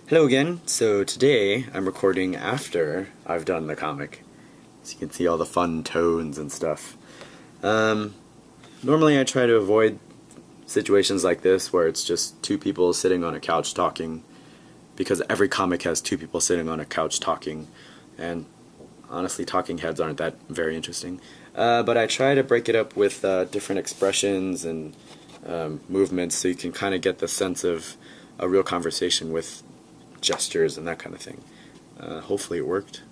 Hello again. So today I'm recording after I've done the comic. So you can see all the fun tones and stuff. Normally I try to avoid situations like this where it's just two people sitting on a couch talking, because every comic has two people sitting on a couch talking, and honestly talking heads aren't that very interesting. But I try to break it up with different expressions and movements so you can kind of get the sense of a real conversation with gestures and that kind of thing. Hopefully it worked.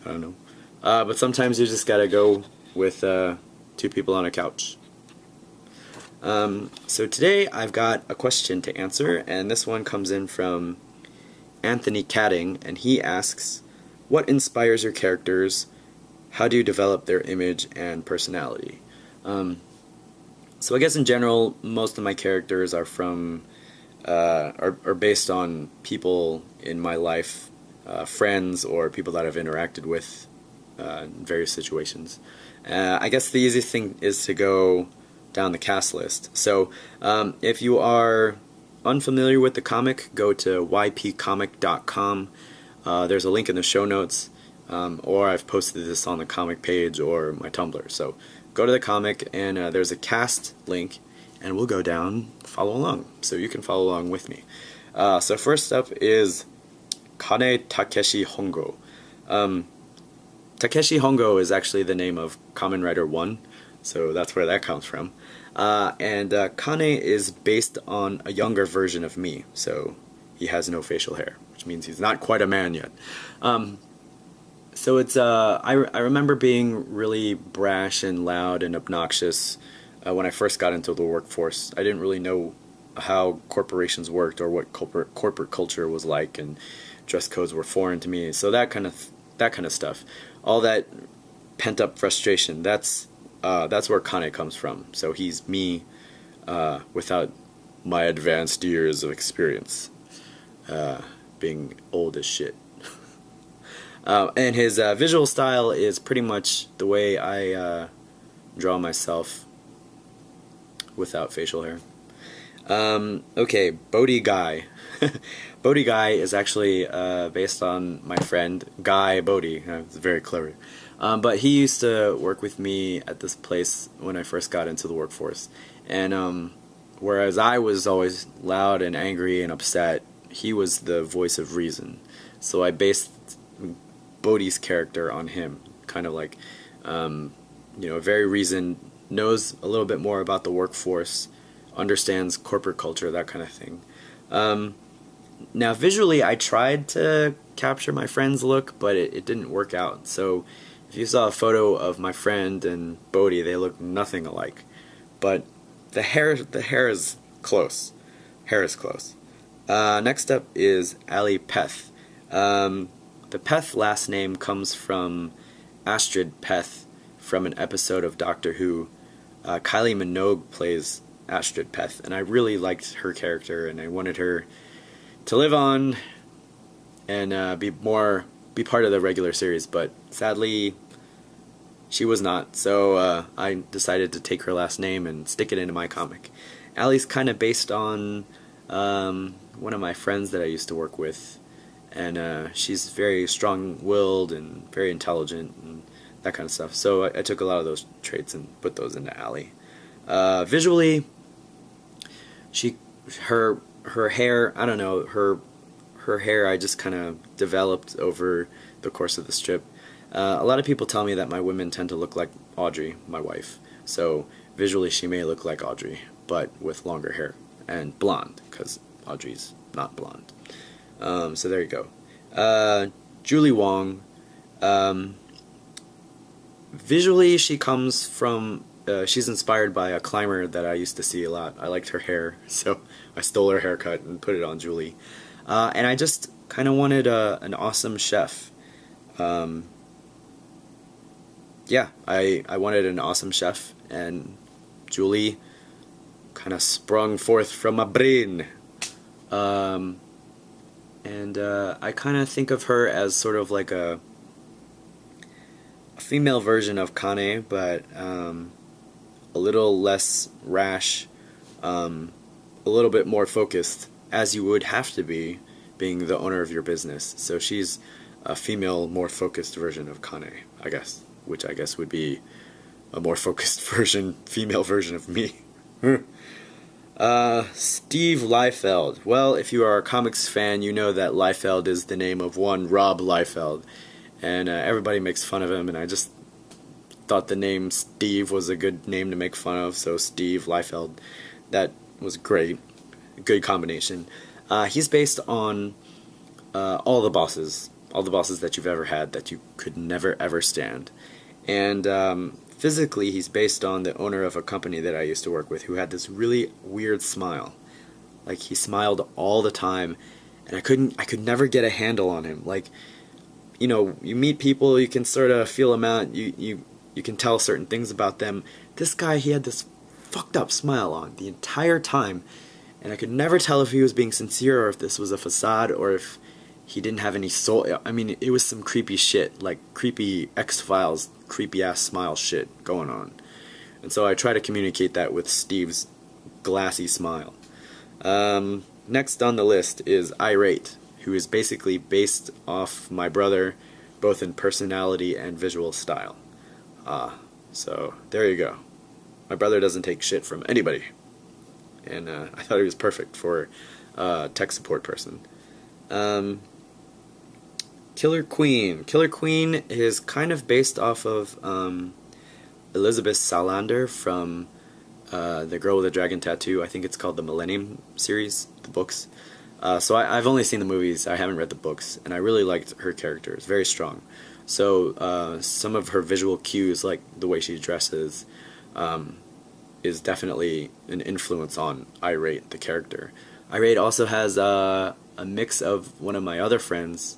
I don't know. But sometimes you just gotta go with two people on a couch. So today I've got a question to answer, and this one comes in from Anthony Catting, and he asks, what inspires your characters? How do you develop their image and personality? So I guess in general, most of my characters are from are based on people in my life, friends or people that I've interacted with in various situations. I guess the easiest thing is to go down the cast list. So if you are unfamiliar with the comic, go to ypcomic.com. There's a link in the show notes, or I've posted this on the comic page or my Tumblr. So go to the comic, and there's a cast link, and we'll go down, follow along, so you can follow along with me. So first up is Kane Takeshi Hongo. Takeshi Hongo is actually the name of Kamen Rider 1, so that's where that comes from. And Kane is based on a younger version of me, so he has no facial hair, which means he's not quite a man yet. So it's I remember being really brash and loud and obnoxious when I first got into the workforce. I didn't really know how corporations worked or what corporate culture was like, and dress codes were foreign to me. So that kind of stuff, all that pent up frustration. That's where Kane comes from. So he's me without my advanced years of experience, being old as shit. And his visual style is pretty much the way I draw myself without facial hair. Okay, Bodhi Guy. Bodhi Guy is actually based on my friend Guy Bodhi. It's very clever. But he used to work with me at this place when I first got into the workforce. And whereas I was always loud and angry and upset, he was the voice of reason. So I based Bodhi's character on him, kind of like, very reasoned, knows a little bit more about the workforce, understands corporate culture, that kind of thing. Now visually I tried to capture my friend's look, but it didn't work out. So if you saw a photo of my friend and Bodhi, they look nothing alike. But the hair is close. Hair is close. Next up is Ali Peth. The Peth last name comes from Astrid Peth from an episode of Doctor Who. Kylie Minogue plays Astrid Peth, and I really liked her character, and I wanted her to live on and be part of the regular series, but sadly she was not. So I decided to take her last name and stick it into my comic. Allie's kind of based on one of my friends that I used to work with, and she's very strong-willed and very intelligent and that kind of stuff. So I took a lot of those traits and put those into Allie. Visually, her hair, I don't know, her hair I just kind of developed over the course of the strip. A lot of people tell me that my women tend to look like Audrey, my wife. So visually she may look like Audrey, but with longer hair and blonde, because Audrey's not blonde. So there you go. Julie Wong. Visually she comes from, she's inspired by a climber that I used to see a lot. I liked her hair, so I stole her haircut and put it on Julie. And I just kind of wanted an awesome chef. Yeah, I wanted an awesome chef, and Julie kind of sprung forth from my brain. And I kind of think of her as sort of like a female version of Kane, but a little less rash, a little bit more focused, as you would have to be being the owner of your business. So she's a female, more focused version of Kane, I guess, which I guess would be a more focused female version of me. Steve Liefeld. Well, if you are a comics fan, you know that Liefeld is the name of one Rob Liefeld, and everybody makes fun of him, and I just thought the name Steve was a good name to make fun of, so Steve Liefeld. That was great. Good combination. He's based on all the bosses that you've ever had that you could never ever stand. And physically, he's based on the owner of a company that I used to work with who had this really weird smile. Like, he smiled all the time, and I could never get a handle on him. Like, you know, you meet people, you can sort of feel them out, you can tell certain things about them. This guy, he had this fucked up smile on the entire time, and I could never tell if he was being sincere or if this was a facade or if he didn't have any soul. I mean, it was some creepy shit, like creepy X-Files, creepy-ass smile shit going on. And so I try to communicate that with Steve's glassy smile. Next on the list is Irate, who is basically based off my brother, both in personality and visual style. So there you go. My brother doesn't take shit from anybody. And I thought he was perfect for a tech support person. Killer Queen. Killer Queen is kind of based off of Elizabeth Salander from The Girl with the Dragon Tattoo. I think it's called the Millennium series, the books. So I've only seen the movies, I haven't read the books, and I really liked her character. It's very strong. So some of her visual cues, like the way she dresses, is definitely an influence on Irate, the character. Irate also has a mix of one of my other friends,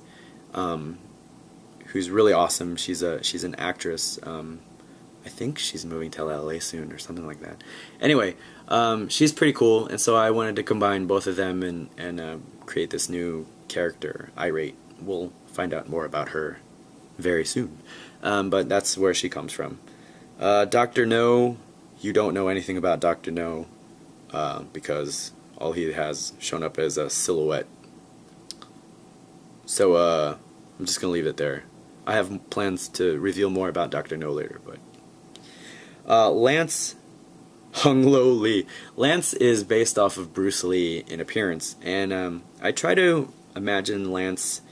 who's really awesome. She's an actress. I think she's moving to LA soon or something like that. Anyway, she's pretty cool, and so I wanted to combine both of them and create this new character, Irate. We'll find out more about her very soon, but that's where she comes from. Dr. No, you don't know anything about Dr. No, because all he has shown up as a silhouette. So I'm just gonna leave it there. I have plans to reveal more about Dr. No later, but Lance Hung Lo Lee. Lance is based off of Bruce Lee in appearance, and I try to imagine Lance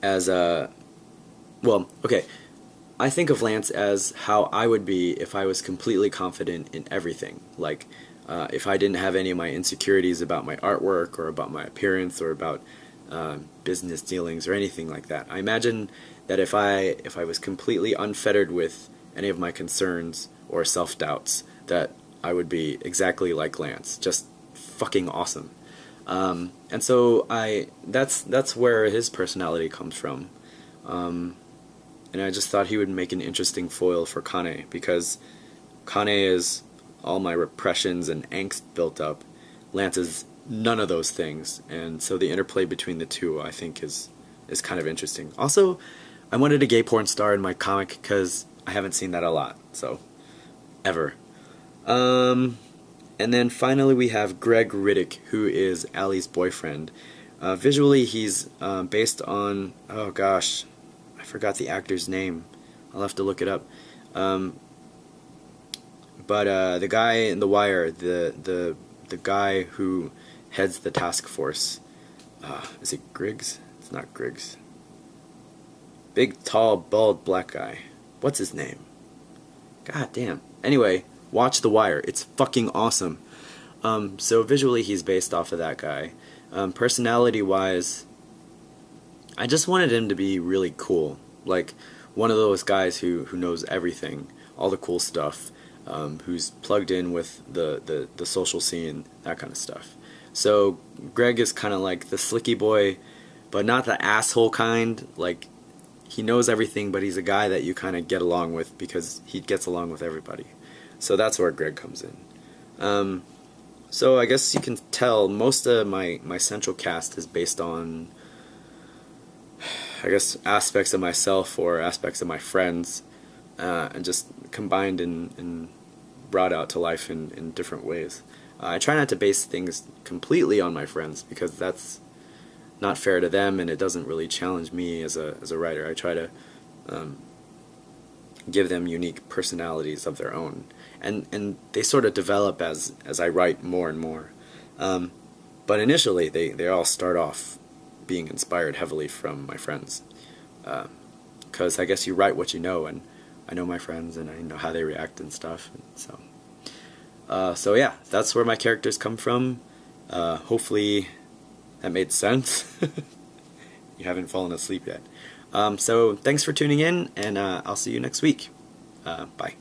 as a I think of Lance as how I would be if I was completely confident in everything. Like, if I didn't have any of my insecurities about my artwork or about my appearance or about business dealings or anything like that. I imagine that if I was completely unfettered with any of my concerns or self-doubts, that I would be exactly like Lance, just fucking awesome. And so that's where his personality comes from. And I just thought he would make an interesting foil for Kane, because Kane is all my repressions and angst built up. Lance is none of those things, and so the interplay between the two, I think, is kind of interesting. Also, I wanted a gay porn star in my comic because I haven't seen that a lot, so ever. And then finally we have Greg Riddick, who is Allie's boyfriend. Visually, he's based on, oh gosh, I forgot the actor's name. I'll have to look it up. But the guy in The Wire, the guy who heads the task force, is it Griggs? It's not Griggs. Big, tall, bald, black guy. What's his name? God damn. Anyway, watch The Wire. It's fucking awesome. So visually, he's based off of that guy. Personality-wise, I just wanted him to be really cool. Like, one of those guys who knows everything, all the cool stuff, who's plugged in with the social scene, that kind of stuff. So Greg is kind of like the slicky boy, but not the asshole kind. Like, he knows everything, but he's a guy that you kind of get along with because he gets along with everybody. So that's where Greg comes in. So I guess you can tell most of my central cast is based on, I guess, aspects of myself or aspects of my friends, and just combined and brought out to life in different ways. I try not to base things completely on my friends, because that's not fair to them, and it doesn't really challenge me as a writer. I try to give them unique personalities of their own, and they sort of develop as I write more and more. But initially, they all start off being inspired heavily from my friends, because I guess you write what you know, and I know my friends and I know how they react and stuff. And so yeah, that's where my characters come from. Hopefully that made sense. You haven't fallen asleep yet. So thanks for tuning in, and I'll see you next week. Bye.